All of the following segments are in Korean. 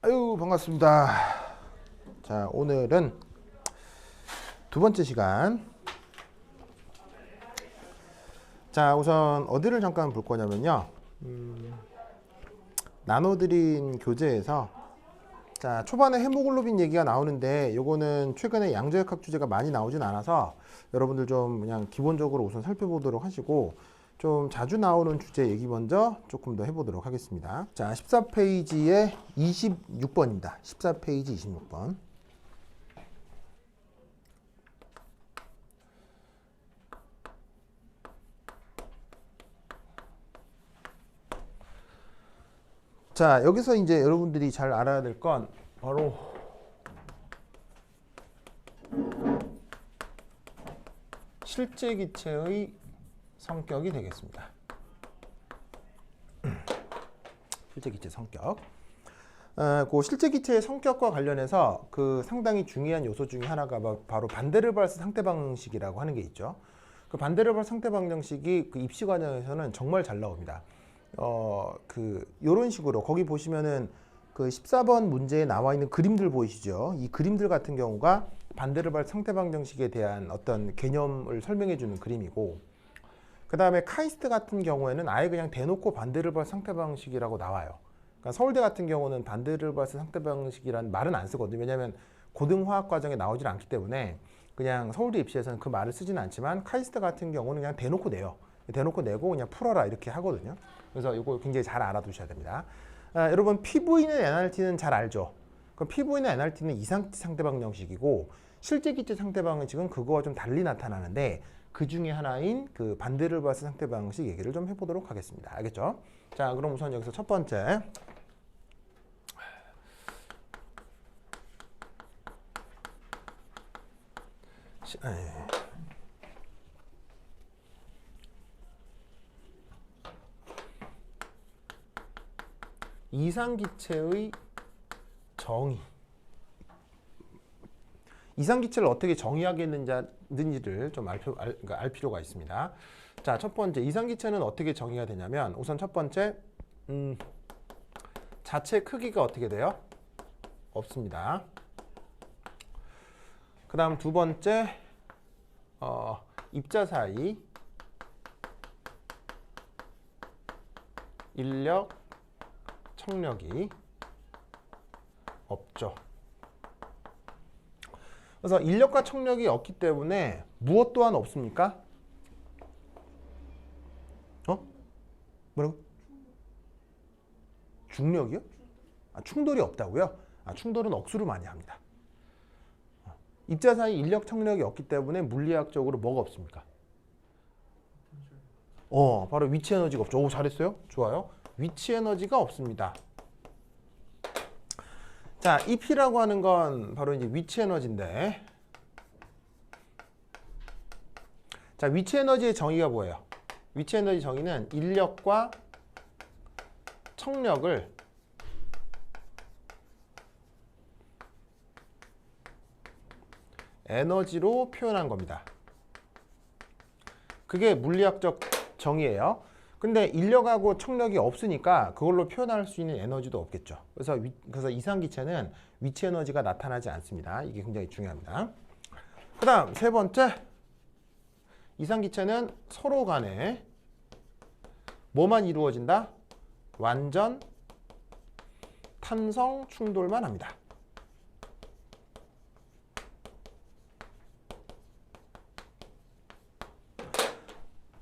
아유, 반갑습니다. 자, 오늘은 두 번째 시간. 자, 우선 어디를 잠깐 볼 거냐면요. 나눠드린 교재에서 자, 초반에 헤모글로빈 얘기가 나오는데 요거는 최근에 양자역학 주제가 많이 나오진 않아서 여러분들 좀 그냥 기본적으로 우선 살펴보도록 하시고 좀 자주 나오는 주제 얘기 먼저 조금 더 해보도록 하겠습니다. 자, 14페이지에 26번입니다. 14페이지 26번. 자, 여기서 이제 여러분들이 잘 알아야 될 건 바로 실제 기체의 성격이 되겠습니다. 실제 기체 성격. 그 실제 기체의 성격과 관련해서 그 상당히 중요한 요소 중에 하나가 바로 반데르발스 상태 방정식이라고 하는 게 있죠. 그 반데르발스 상태 방정식이 그 입시 과정에서는 정말 잘 나옵니다. 요런 식으로 거기 보시면은 그 14번 문제에 나와 있는 그림들 보이시죠? 이 그림들 같은 경우가 반데르발스 상태 방정식에 대한 어떤 개념을 설명해 주는 그림이고, 그 다음에 카이스트 같은 경우에는 아예 그냥 대놓고 반데르발스 상태 방식이라고 나와요. 그러니까 서울대 같은 경우는 반데르발스 상태 방식이라는 말은 안 쓰거든요. 왜냐하면 고등 화학 과정에 나오질 않기 때문에 그냥 서울대 입시에서는 그 말을 쓰지는 않지만 카이스트 같은 경우는 그냥 대놓고 내요. 대놓고 내고 그냥 풀어라 이렇게 하거든요. 그래서 이거 굉장히 잘 알아두셔야 됩니다. 여러분 PV는 NRT는 잘 알죠? 그럼 PV는 NRT는 이상기체 상태 방정식이고 실제 기체 상태 방정식은 그거와 좀 달리 나타나는데 그 중에 하나인 그 반데르발스 상태 방식 얘기를 좀 해보도록 하겠습니다. 알겠죠? 자, 그럼 우선 여기서 첫 번째. 이상기체의 정의. 이상기체를 어떻게 정의하겠는지를 좀 알 필요가 있습니다. 자, 첫 번째, 이상기체는 어떻게 정의가 되냐면 우선 첫 번째, 자체 크기가 어떻게 돼요? 없습니다. 그 다음 두 번째, 입자 사이 인력, 청력이 없죠. 그래서 인력과 청력이 없기 때문에 무엇 또한 없습니까? 뭐라고? 중력이요? 충돌이 없다고요? 충돌은 억수로 많이 합니다. 입자 사이 인력 청력이 없기 때문에 물리학적으로 뭐가 없습니까? 바로 위치 에너지가 없죠. 오, 잘했어요. 좋아요. 위치 에너지가 없습니다. 자, EP라고 하는 건 바로 이제 위치 에너지인데, 자, 위치 에너지의 정의가 뭐예요? 위치 에너지 정의는 인력과 청력을 에너지로 표현한 겁니다. 그게 물리학적 정의예요. 근데 인력하고 청력이 없으니까 그걸로 표현할 수 있는 에너지도 없겠죠. 그래서 이상기체는 위치 에너지가 나타나지 않습니다. 이게 굉장히 중요합니다. 그 다음 세 번째, 이상기체는 서로 간에 뭐만 이루어진다? 완전 탄성 충돌만 합니다.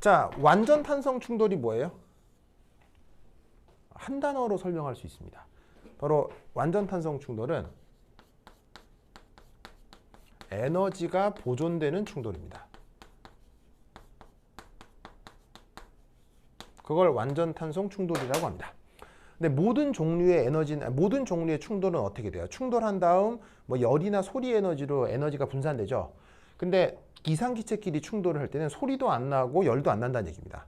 자, 완전 탄성 충돌이 뭐예요? 한 단어로 설명할 수 있습니다. 바로 완전 탄성 충돌은 에너지가 보존되는 충돌입니다. 그걸 완전 탄성 충돌이라고 합니다. 근데 모든 종류의 모든 종류의 충돌은 어떻게 돼요? 충돌한 다음 뭐 열이나 소리 에너지로 에너지가 분산되죠. 근데 이상기체끼리 충돌을 할 때는 소리도 안 나고 열도 안 난다는 얘기입니다.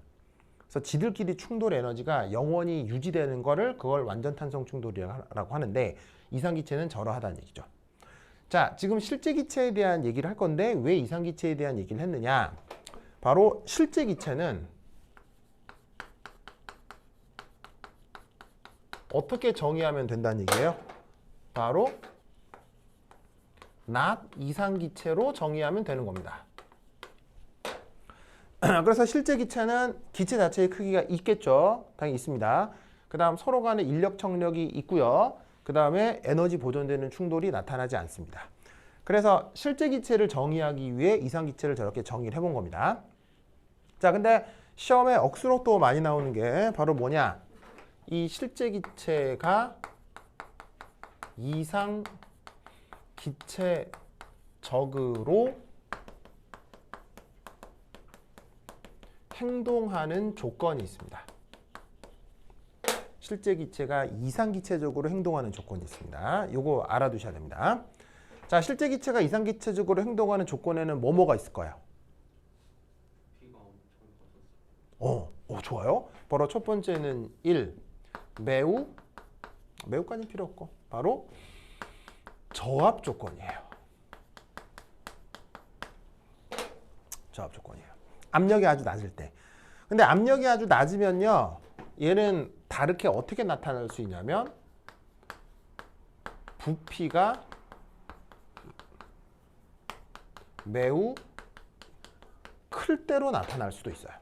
그래서 지들끼리 충돌 에너지가 영원히 유지되는 거를 그걸 완전 탄성 충돌이라고 하는데 이상기체는 저러하다는 얘기죠. 자, 지금 실제 기체에 대한 얘기를 할 건데 왜 이상기체에 대한 얘기를 했느냐? 바로 실제 기체는 어떻게 정의하면 된다는 얘기예요? 바로 not 이상기체로 정의하면 되는 겁니다. 그래서 실제 기체는 기체 자체의 크기가 있겠죠. 당연히 있습니다. 그 다음 서로 간의 인력 청력이 있고요. 그 다음에 에너지 보존되는 충돌이 나타나지 않습니다. 그래서 실제 기체를 정의하기 위해 이상 기체를 저렇게 정의를 해본 겁니다. 자, 근데 시험에 억수로 또 많이 나오는 게 바로 뭐냐? 이 실제 기체가 이상 기체적으로 행동하는 조건이 있습니다. 실제 기체가 이상 기체적으로 행동하는 조건이 있습니다. 요거 알아두셔야 됩니다. 자, 실제 기체가 이상 기체적으로 행동하는 조건에는 뭐가 있을까요? 좋아요. 바로 첫 번째는 1. 매우까지는 필요 없고 바로 저압 조건이에요. 저압 조건이에요. 압력이 아주 낮을 때. 근데 압력이 아주 낮으면요. 얘는 다르게 어떻게 나타날 수 있냐면 부피가 매우 클 때로 나타날 수도 있어요.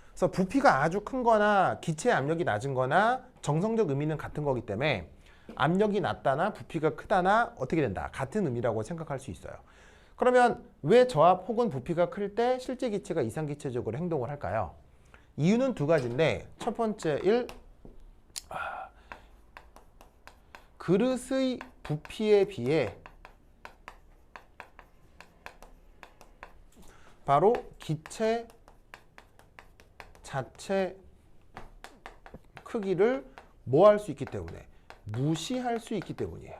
그래서 부피가 아주 큰 거나 기체 압력이 낮은 거나 정성적 의미는 같은 거기 때문에 압력이 낮다나 부피가 크다나 어떻게 된다. 같은 의미라고 생각할 수 있어요. 그러면 왜 저압 혹은 부피가 클 때 실제 기체가 이상 기체적으로 행동을 할까요? 이유는 두 가지인데 첫 번째 1. 그릇의 부피에 비해 바로 기체 자체 크기를 뭐 할 수 있기 때문에 무시할 수 있기 때문이에요.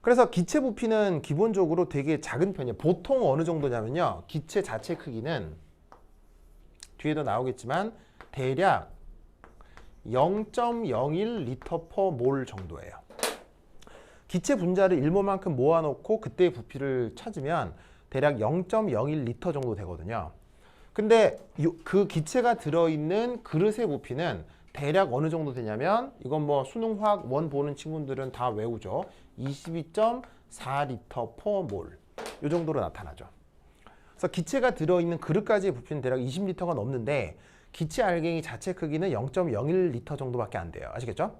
그래서 기체 부피는 기본적으로 되게 작은 편이에요. 보통 어느 정도냐면요. 기체 자체 크기는 뒤에도 나오겠지만 대략 0.01L/몰 정도예요. 기체 분자를 일몰만큼 모아놓고 그때의 부피를 찾으면 대략 0.01L 정도 되거든요. 근데 그 기체가 들어있는 그릇의 부피는 대략 어느 정도 되냐면 이건 뭐 수능 화학 원 보는 친구들은 다 외우죠. 22.4L/몰 이 정도로 나타나죠. 그래서 기체가 들어있는 그릇까지의 부피는 대략 20L가 넘는데 기체 알갱이 자체 크기는 0.01L 정도밖에 안 돼요. 아시겠죠?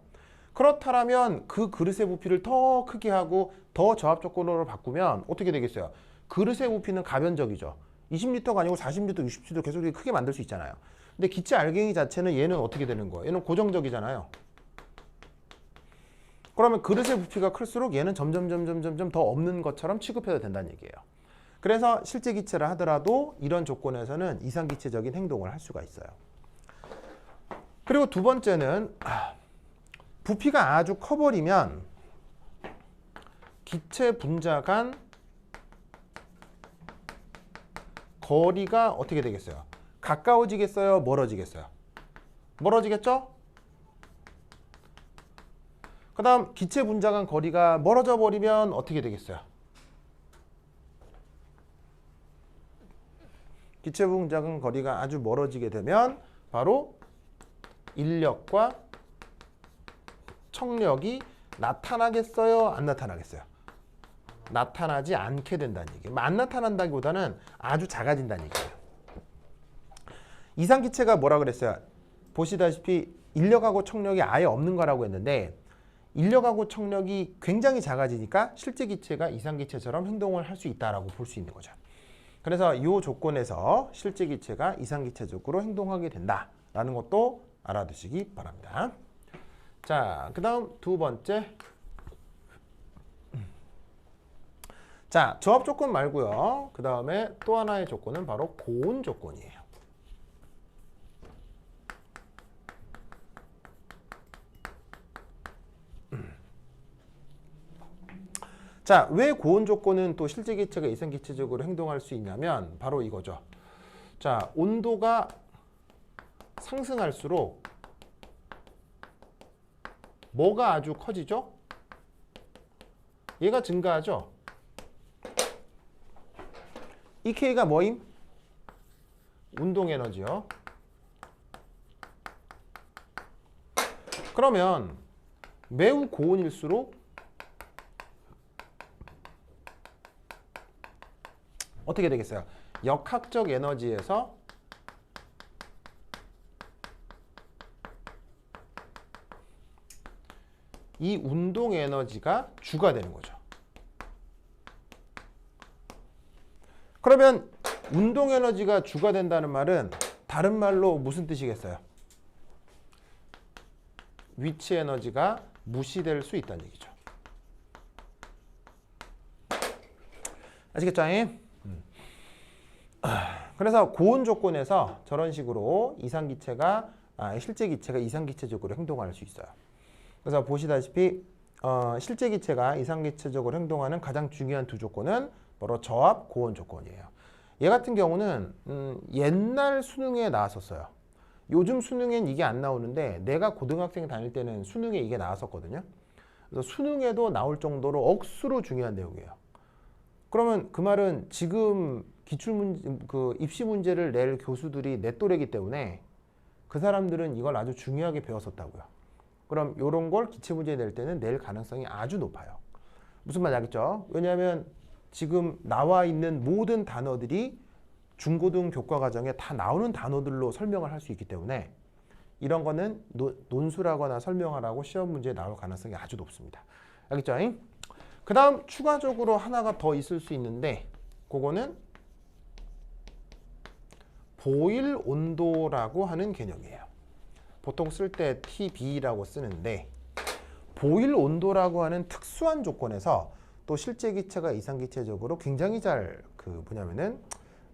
그렇다면 그 그릇의 부피를 더 크게 하고 더 저압 조건으로 바꾸면 어떻게 되겠어요? 그릇의 부피는 가변적이죠. 20L가 아니고 40L, 60L도 계속 크게 만들 수 있잖아요. 근데 기체 알갱이 자체는 얘는 어떻게 되는 거예요? 얘는 고정적이잖아요. 그러면 그릇의 부피가 클수록 얘는 점점 더 없는 것처럼 취급해도 된다는 얘기예요. 그래서 실제 기체를 하더라도 이런 조건에서는 이상기체적인 행동을 할 수가 있어요. 그리고 두 번째는 부피가 아주 커버리면 기체 분자 간 거리가 어떻게 되겠어요? 가까워지겠어요? 멀어지겠어요? 멀어지겠죠? 그 다음 기체 분자 간 거리가 멀어져 버리면 어떻게 되겠어요? 기체 분자 간 거리가 아주 멀어지게 되면 바로 인력과 청력이 나타나겠어요? 안 나타나겠어요? 나타나지 않게 된다는 얘기예요. 안 나타난다기보다는 아주 작아진다는 얘기예요. 이상기체가 뭐라 그랬어요? 보시다시피 인력하고 청력이 아예 없는 거라고 했는데 인력하고 청력이 굉장히 작아지니까 실제 기체가 이상기체처럼 행동을 할 수 있다라고 볼 수 있는 거죠. 그래서 이 조건에서 실제 기체가 이상기체적으로 행동하게 된다라는 것도 알아두시기 바랍니다. 자, 그 다음 두 번째. 자, 저압 조건 말고요. 그 다음에 또 하나의 조건은 바로 고온 조건이에요. 자, 왜 고온 조건은 또 실제 기체가 이상기체적으로 행동할 수 있냐면 바로 이거죠. 자, 온도가 상승할수록 뭐가 아주 커지죠? 얘가 증가하죠? 이 K가 뭐임? 운동 에너지요. 그러면 매우 고온일수록 어떻게 되겠어요? 역학적 에너지에서 이 운동 에너지가 주가 되는 거죠. 그러면 운동 에너지가 주가 된다는 말은 다른 말로 무슨 뜻이겠어요? 위치 에너지가 무시될 수 있다는 얘기죠. 아시겠죠? 그래서 고온 조건에서 저런 식으로 실제 기체가 이상기체적으로 행동할 수 있어요. 그래서 보시다시피 실제 기체가 이상기체적으로 행동하는 가장 중요한 두 조건은 바로 저압, 고온 조건이에요. 얘 같은 경우는 옛날 수능에 나왔었어요. 요즘 수능엔 이게 안 나오는데 내가 고등학생 다닐 때는 수능에 이게 나왔었거든요. 그래서 수능에도 나올 정도로 억수로 중요한 내용이에요. 그러면 그 말은 지금 기출문제, 입시 문제를 낼 교수들이 내 또래이기 때문에 그 사람들은 이걸 아주 중요하게 배웠었다고요. 그럼 이런 걸 기출문제 낼 때는 낼 가능성이 아주 높아요. 무슨 말인지 알겠죠? 왜냐하면 지금 나와 있는 모든 단어들이 중고등 교과과정에 다 나오는 단어들로 설명을 할 수 있기 때문에 이런 거는 논술하거나 설명하라고 시험 문제에 나올 가능성이 아주 높습니다. 알겠죠? 그 다음 추가적으로 하나가 더 있을 수 있는데 그거는 보일 온도라고 하는 개념이에요. 보통 쓸 때 TB라고 쓰는데 보일 온도라고 하는 특수한 조건에서 또 실제 기체가 이상기체적으로 굉장히 잘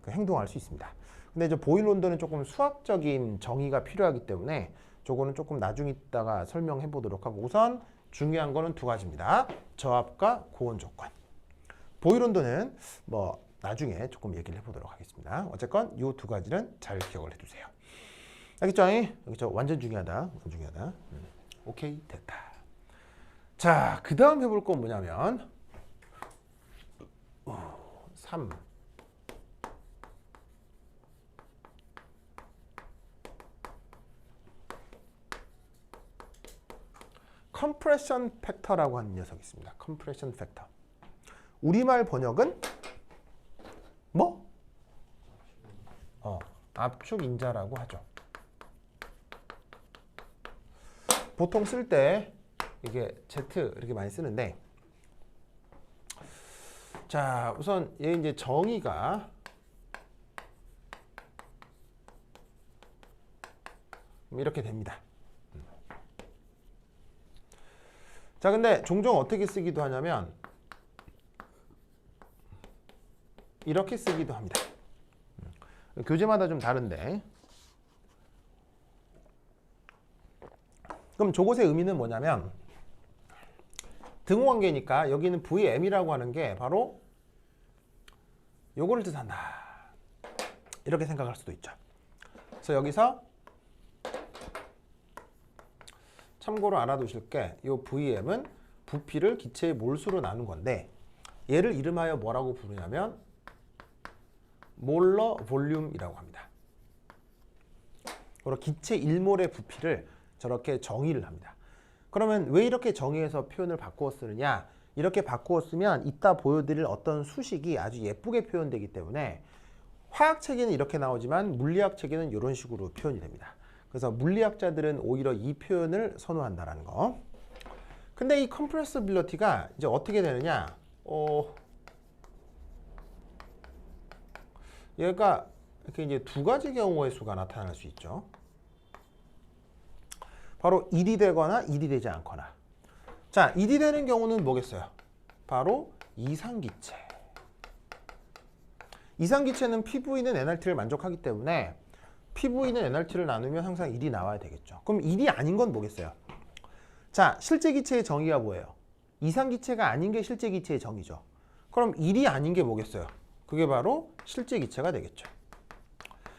행동할 수 있습니다. 근데 이제 보일 온도는 조금 수학적인 정의가 필요하기 때문에 저거는 조금 나중에 있다가 설명해 보도록 하고 우선 중요한 거는 두 가지입니다. 저압과 고온 조건. 보일 온도는 나중에 조금 얘기를 해보도록 하겠습니다. 어쨌건 이 두 가지는 잘 기억을 해두세요. 알겠죠? 알겠죠? 완전 중요하다. 완전 중요하다. 오케이, 됐다. 자, 그 다음 해볼 건 뭐냐면 3. 컴프레션 팩터라고 하는 녀석이 있습니다. 컴프레션 팩터. 우리말 번역은 압축 인자라고 하죠. 보통 쓸 때 이게 Z 이렇게 많이 쓰는데 자, 우선 얘 이제 정의가 이렇게 됩니다. 자, 근데 종종 어떻게 쓰기도 하냐면 이렇게 쓰기도 합니다. 교재마다 좀 다른데 그럼 저것의 의미는 뭐냐면 등호관계니까 여기는 VM이라고 하는 게 바로 요거를 뜻한다. 이렇게 생각할 수도 있죠. 그래서 여기서 참고로 알아두실 게 이 VM은 부피를 기체의 몰수로 나눈 건데 얘를 이름하여 뭐라고 부르냐면 몰러 볼륨이라고 합니다. 그리고 기체 1몰의 부피를 저렇게 정의를 합니다. 그러면 왜 이렇게 정의해서 표현을 바꾸어 쓰느냐? 이렇게 바꾸어 쓰면 이따 보여드릴 어떤 수식이 아주 예쁘게 표현되기 때문에 화학 체계는 이렇게 나오지만 물리학 체계는 이런 식으로 표현이 됩니다. 그래서 물리학자들은 오히려 이 표현을 선호한다라는 거. 근데 이 컴프레서빌리티가 이제 어떻게 되느냐? 얘가 이렇게 이제 두 가지 경우의 수가 나타날 수 있죠. 바로 1이 되거나 1이 되지 않거나. 자, 1이 되는 경우는 뭐겠어요? 바로 이상기체. 이상기체는 PV는 NRT를 만족하기 때문에 PV는 NRT를 나누면 항상 1이 나와야 되겠죠. 그럼 1이 아닌 건 뭐겠어요? 자, 실제 기체의 정의가 뭐예요? 이상기체가 아닌 게 실제 기체의 정의죠. 그럼 1이 아닌 게 뭐겠어요? 그게 바로 실제 기체가 되겠죠.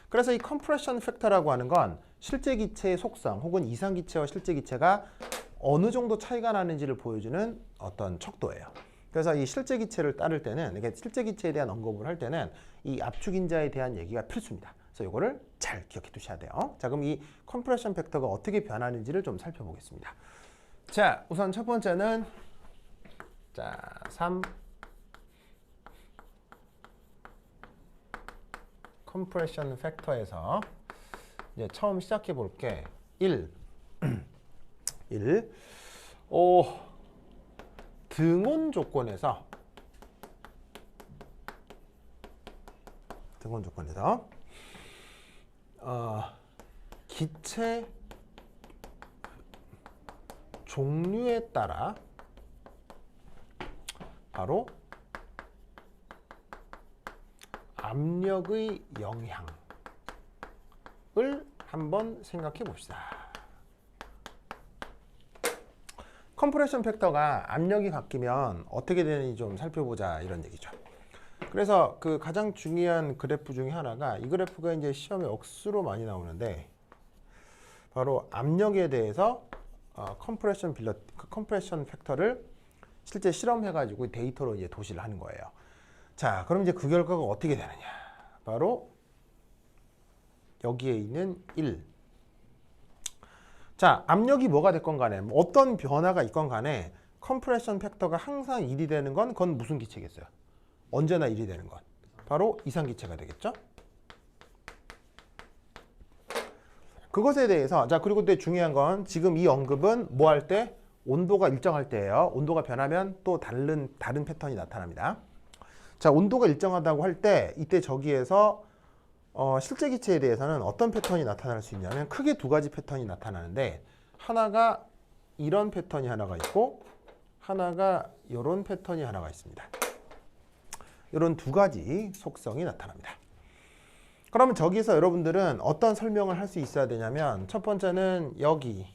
그래서 이 컴프레션 팩터라고 하는 건 실제 기체의 속성 혹은 이상 기체와 실제 기체가 어느 정도 차이가 나는지를 보여주는 어떤 척도예요. 그래서 이 실제 기체를 따를 때는, 이게 실제 기체에 대한 언급을 할 때는 이 압축 인자에 대한 얘기가 필수입니다. 그래서 이거를 잘 기억해 두셔야 돼요. 자, 그럼 이 컴프레션 팩터가 어떻게 변하는지를 좀 살펴보겠습니다. 자, 우선 첫 번째는 자, 3 컴프레션 팩터에서 이제 처음 시작해 볼게. 1 등온 조건에서 기체 종류에 따라 바로 압력의 영향을 한번 생각해 봅시다. 컴프레션 팩터가 압력이 바뀌면 어떻게 되는지 좀 살펴보자 이런 얘기죠. 그래서 그 가장 중요한 그래프 중에 하나가 이 그래프가 이제 시험에 억수로 많이 나오는데 바로 압력에 대해서 컴프레션 팩터를 실제 실험해가지고 데이터로 이제 도시를 하는 거예요. 자, 그럼 이제 그 결과가 어떻게 되느냐? 바로 여기에 있는 1. 자, 압력이 뭐가 됐건 간에 어떤 변화가 있건 간에 컴프레션 팩터가 항상 1이 되는 건 그건 무슨 기체겠어요? 언제나 1이 되는 건 바로 이상기체가 되겠죠? 그것에 대해서 자, 그리고 또 중요한 건 지금 이 언급은 뭐 할 때? 온도가 일정할 때예요. 온도가 변하면 또 다른 패턴이 나타납니다. 자, 온도가 일정하다고 할 때 이때 저기에서 실제 기체에 대해서는 어떤 패턴이 나타날 수 있냐면 크게 두 가지 패턴이 나타나는데 하나가 이런 패턴이 하나가 있고 하나가 이런 패턴이 하나가 있습니다. 이런 두 가지 속성이 나타납니다. 그러면 저기서 여러분들은 어떤 설명을 할 수 있어야 되냐면 첫 번째는 여기,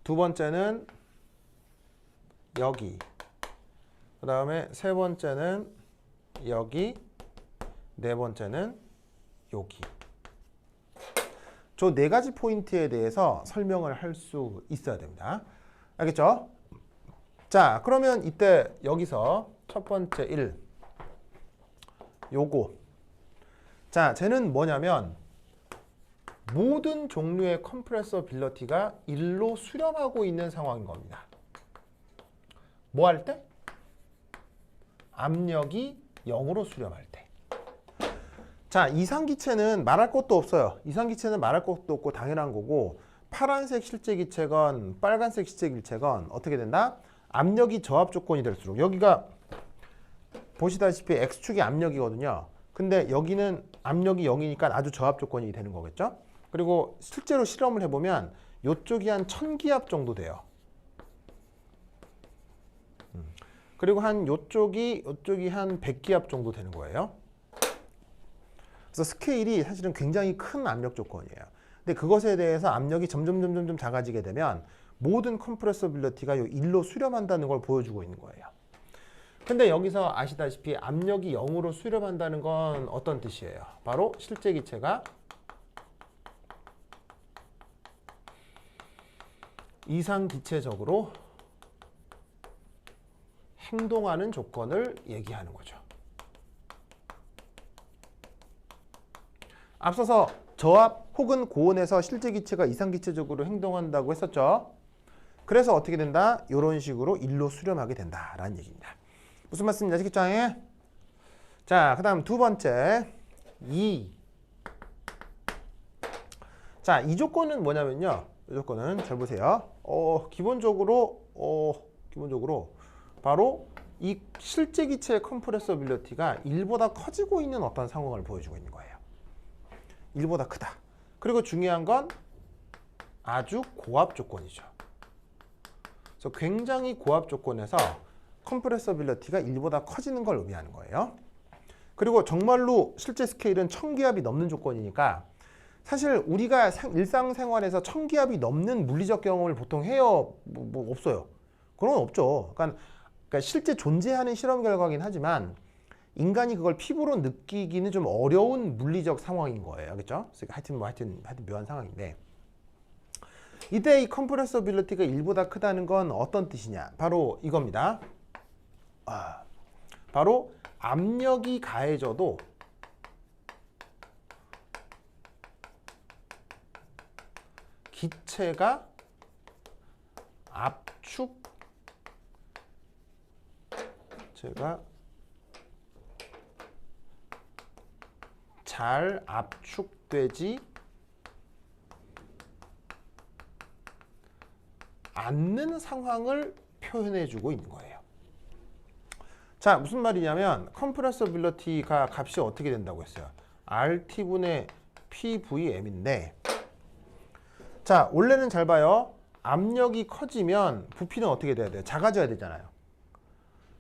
두 번째는 여기, 그 다음에 세 번째는 여기, 네 번째는 여기. 저 네 가지 포인트에 대해서 설명을 할 수 있어야 됩니다. 알겠죠? 자, 그러면 이때 여기서 첫 번째 1 요거. 자, 쟤는 뭐냐면 모든 종류의 컴프레서빌리티가 1로 수렴하고 있는 상황인 겁니다. 뭐 할 때? 압력이 0으로 수렴할 때. 자, 이상기체는 말할 것도 없어요. 이상기체는 말할 것도 없고 당연한 거고 파란색 실제 기체건 빨간색 실제 기체건 어떻게 된다? 압력이 저압 조건이 될수록 여기가 보시다시피 X축이 압력이거든요. 근데 여기는 압력이 0이니까 아주 저압 조건이 되는 거겠죠? 그리고 실제로 실험을 해보면 이쪽이 한 1000기압 정도 돼요. 그리고 한 이쪽이 한 100기압 정도 되는 거예요. 그래서 스케일이 사실은 굉장히 큰 압력 조건이에요. 근데 그것에 대해서 압력이 점점 작아지게 되면 모든 컴프레서빌리티가 1로 수렴한다는 걸 보여주고 있는 거예요. 근데 여기서 아시다시피 압력이 0으로 수렴한다는 건 어떤 뜻이에요? 바로 실제 기체가 이상기체적으로 행동하는 조건을 얘기하는 거죠. 앞서서 저압 혹은 고온에서 실제 기체가 이상기체적으로 행동한다고 했었죠. 그래서 어떻게 된다? 이런 식으로 1로 수렴하게 된다라는 얘기입니다. 무슨 말씀인지 아시겠죠? 자, 그 다음 두 번째 2. 자, 이 조건은 뭐냐면요. 이 조건은 잘 보세요. 기본적으로 바로 이 실제 기체의 컴프레서빌리티가 1보다 커지고 있는 어떤 상황을 보여주고 있는 거예요. 1보다 크다. 그리고 중요한 건 아주 고압 조건이죠. 그래서 굉장히 고압 조건에서 컴프레서빌리티가 1보다 커지는 걸 의미하는 거예요. 그리고 정말로 실제 스케일은 1000기압이 넘는 조건이니까 사실 우리가 일상생활에서 1000기압이 넘는 물리적 경험을 보통 해요? 뭐 없어요. 그런 건 없죠. 그러니까 실제 존재하는 실험 결과긴 하지만 인간이 그걸 피부로 느끼기는 좀 어려운 물리적 상황인 거예요. 그렇죠? 하여튼 묘한 상황인데 이때 이 컴프레서빌리티가 1보다 크다는 건 어떤 뜻이냐? 바로 이겁니다. 바로 압력이 가해져도 기체가 잘 압축되지 않는 상황을 표현해주고 있는 거예요. 자, 무슨 말이냐면 컴프레서빌리티가 값이 어떻게 된다고 했어요? RT분의 PVM인데, 자, 원래는 잘 봐요. 압력이 커지면 부피는 어떻게 돼야 돼요? 작아져야 되잖아요.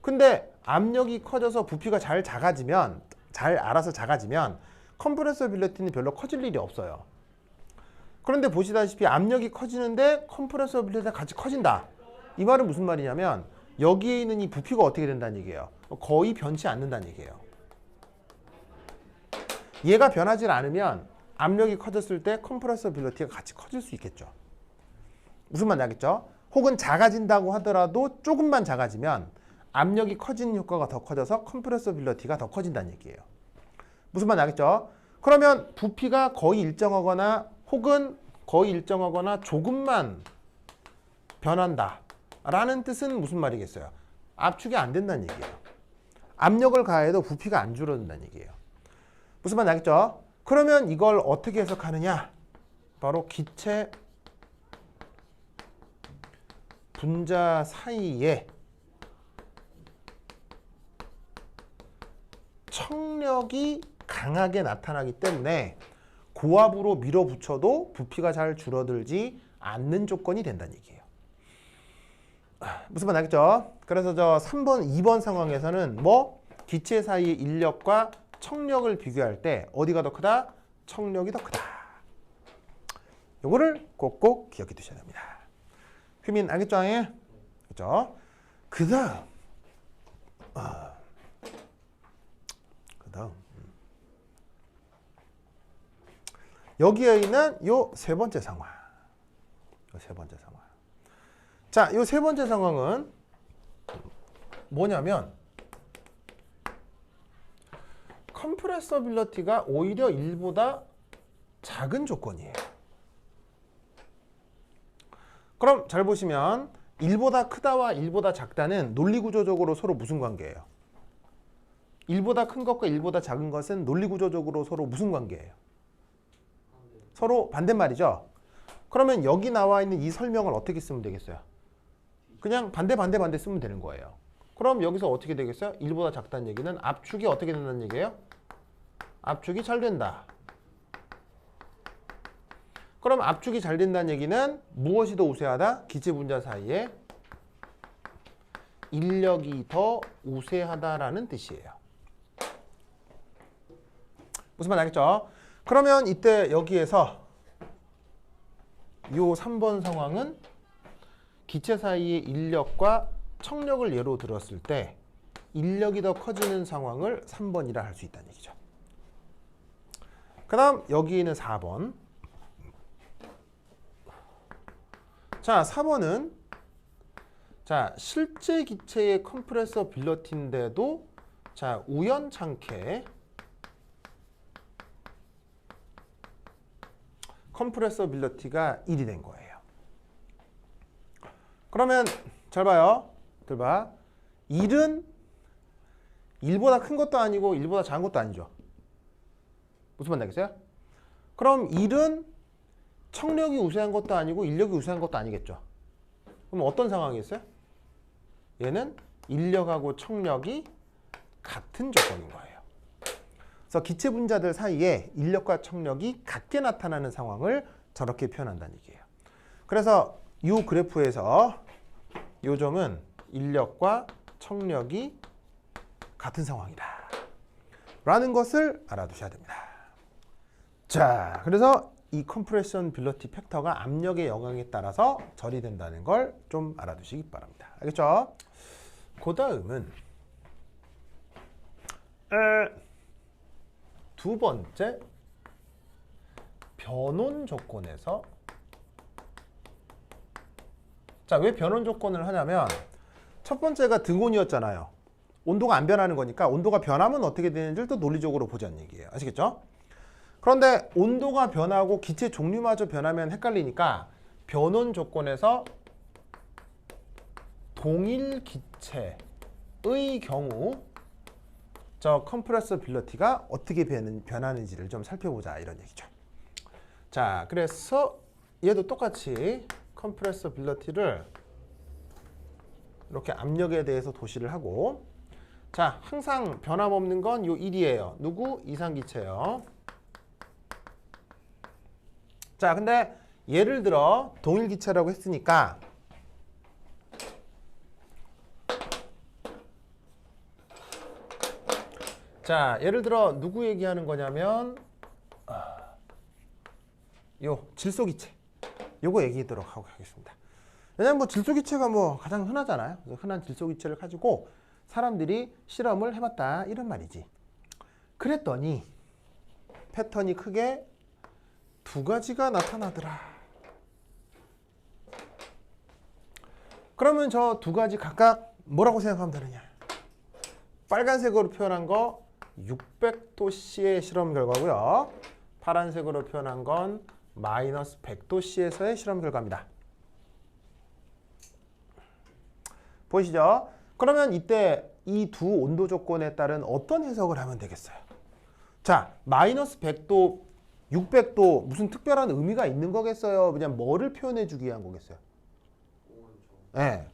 근데 압력이 커져서 부피가 잘 알아서 작아지면 컴프레서빌리티는 별로 커질 일이 없어요. 그런데 보시다시피 압력이 커지는데 컴프레서빌리티가 같이 커진다. 이 말은 무슨 말이냐면 여기에 있는 이 부피가 어떻게 된다는 얘기예요? 거의 변치 않는다는 얘기예요. 얘가 변하지 않으면 압력이 커졌을 때 컴프레서빌리티가 같이 커질 수 있겠죠. 무슨 말인지 알겠죠? 혹은 작아진다고 하더라도 조금만 작아지면 압력이 커지는 효과가 더 커져서 컴프레서빌리티가 더 커진다는 얘기예요. 무슨 말인지 알겠죠? 그러면 부피가 거의 일정하거나 혹은 거의 일정하거나 조금만 변한다 라는 뜻은 무슨 말이겠어요? 압축이 안 된다는 얘기예요. 압력을 가해도 부피가 안 줄어든다는 얘기예요. 무슨 말인지 알겠죠? 그러면 이걸 어떻게 해석하느냐? 바로 기체 분자 사이에 청력이 강하게 나타나기 때문에 고압으로 밀어붙여도 부피가 잘 줄어들지 않는 조건이 된다는 얘기예요. 무슨 말 알겠죠? 그래서 저 3번, 2번 상황에서는 뭐 기체 사이의 인력과 청력을 비교할 때 어디가 더 크다? 청력이 더 크다. 요거를 꼭꼭 기억해 두셔야 됩니다. 휘민 알겠죠? 그렇죠? 그다음 여기에 있는 요 세 번째 상황. 자, 요 세 번째 상황은 뭐냐면 컴프레서빌리티가 오히려 1보다 작은 조건이에요. 그럼 잘 보시면 1보다 크다와 1보다 작다는 논리구조적으로 서로 무슨 관계예요? 1보다 큰 것과 1보다 작은 것은 논리구조적으로 서로 무슨 관계예요? 서로 반대말이죠. 그러면 여기 나와 있는 이 설명을 어떻게 쓰면 되겠어요? 그냥 반대 쓰면 되는 거예요. 그럼 여기서 어떻게 되겠어요? 1보다 작다는 얘기는 압축이 어떻게 된다는 얘기예요? 압축이 잘 된다. 그럼 압축이 잘 된다는 얘기는 무엇이 더 우세하다? 기체 분자 사이에 인력이 더 우세하다라는 뜻이에요. 무슨 말 알겠죠? 그러면 이때 여기에서 요 3번 상황은 기체 사이의 인력과 청력을 예로 들었을 때 인력이 더 커지는 상황을 3번이라 할 수 있다는 얘기죠. 그 다음 여기는 4번. 자, 4번은 자, 실제 기체의 컴프레서빌리티인데도 자, 우연찮게 컴프레서빌리티가 1이 된 거예요. 그러면 잘 봐요. 들봐. 1은 1보다 큰 것도 아니고 1보다 작은 것도 아니죠. 무슨 말인지 알겠어요? 그럼 1은 청력이 우세한 것도 아니고 인력이 우세한 것도 아니겠죠. 그럼 어떤 상황이었어요? 얘는 인력하고 청력이 같은 조건인 거예요. 그래서 기체 분자들 사이에 인력과 청력이 같게 나타나는 상황을 저렇게 표현한다는 얘기예요. 그래서 이 그래프에서 이 점은 인력과 청력이 같은 상황이다 라는 것을 알아두셔야 됩니다. 자, 그래서 이 컴프레션 빌리티 팩터가 압력의 영향에 따라서 처리된다는 걸 좀 알아두시기 바랍니다. 알겠죠? 그 다음은 두 번째 변온 조건에서 자, 왜 변온 조건을 하냐면 첫 번째가 등온이었잖아요. 온도가 안 변하는 거니까 온도가 변하면 어떻게 되는지를 또 논리적으로 보자는 얘기예요. 아시겠죠? 그런데 온도가 변하고 기체 종류마저 변하면 헷갈리니까 변온 조건에서 동일 기체의 경우 저 컴프레서빌리티가 어떻게 변하는지를 좀 살펴보자 이런 얘기죠. 자, 그래서 얘도 똑같이 컴프레서빌리티를 이렇게 압력에 대해서 도시를 하고, 자, 항상 변함없는 건 요 1이에요. 누구? 이상기체요. 자, 근데 예를 들어 동일기체라고 했으니까 자, 예를 들어 누구 얘기하는 거냐면 요 질소기체 요거 얘기하도록 하겠습니다. 왜냐면 뭐 질소기체가 뭐 가장 흔하잖아요. 그래서 흔한 질소기체를 가지고 사람들이 실험을 해봤다 이런 말이지. 그랬더니 패턴이 크게 두 가지가 나타나더라. 그러면 저 두 가지 각각 뭐라고 생각하면 되느냐? 빨간색으로 표현한 거 600도씨의 실험 결과고요. 파란색으로 표현한 건 마이너스 100도씨에서의 실험 결과입니다. 보이시죠? 그러면 이때 이 두 온도 조건에 따른 어떤 해석을 하면 되겠어요? 자, 마이너스 100도, 600도 무슨 특별한 의미가 있는 거겠어요? 그냥 뭐를 표현해 주기 위한 거겠어요? 네.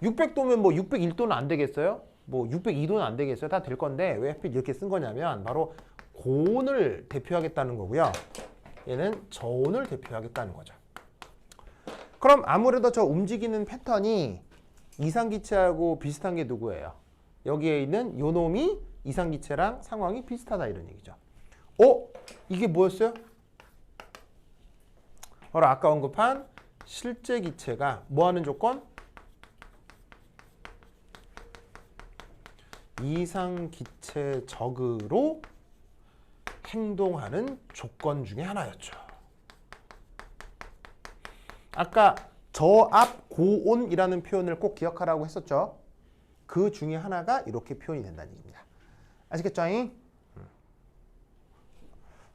600도면 뭐 601도는 안 되겠어요? 뭐 602도는 안 되겠어요? 다 될 건데 왜 하필 이렇게 쓴 거냐면 바로 고온을 대표하겠다는 거고요. 얘는 저온을 대표하겠다는 거죠. 그럼 아무래도 저 움직이는 패턴이 이상기체하고 비슷한 게 누구예요? 여기에 있는 요 놈이 이상기체랑 상황이 비슷하다 이런 얘기죠. 이게 뭐였어요? 바로 아까 언급한 실제 기체가 뭐 하는 조건? 이상기체적으로 행동하는 조건 중에 하나였죠. 아까 저압 고온이라는 표현을 꼭 기억하라고 했었죠. 그 중에 하나가 이렇게 표현이 된다는 얘기입니다. 아시겠죠?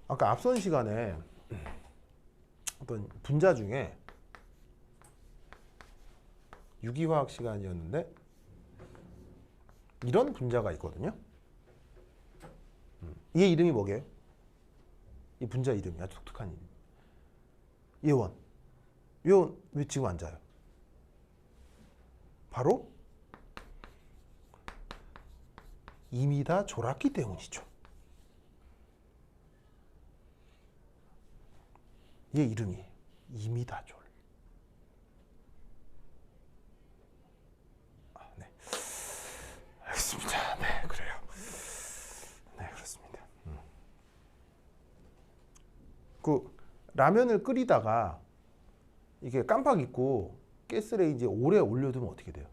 아까 앞선 시간에 어떤 분자 중에 유기화학 시간이었는데 이런 분자가 있거든요. 얘 이름이 뭐게요? 이 분자 이름이 아주 독특한 이름. 예원. 예원 왜 지금 안 자요? 바로 이미 다 졸았기 때문이죠. 얘 이름이 이미 다 졸. 네. 알겠습니다. 네, 그래요. 네, 그렇습니다. 그 라면을 끓이다가 이게 깜빡 잊고 가스레인지에 오래 올려두면 어떻게 돼요?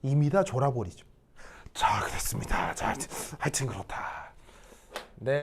이미 다 졸아버리죠. 자, 그랬습니다. 자, 하여튼 그렇다.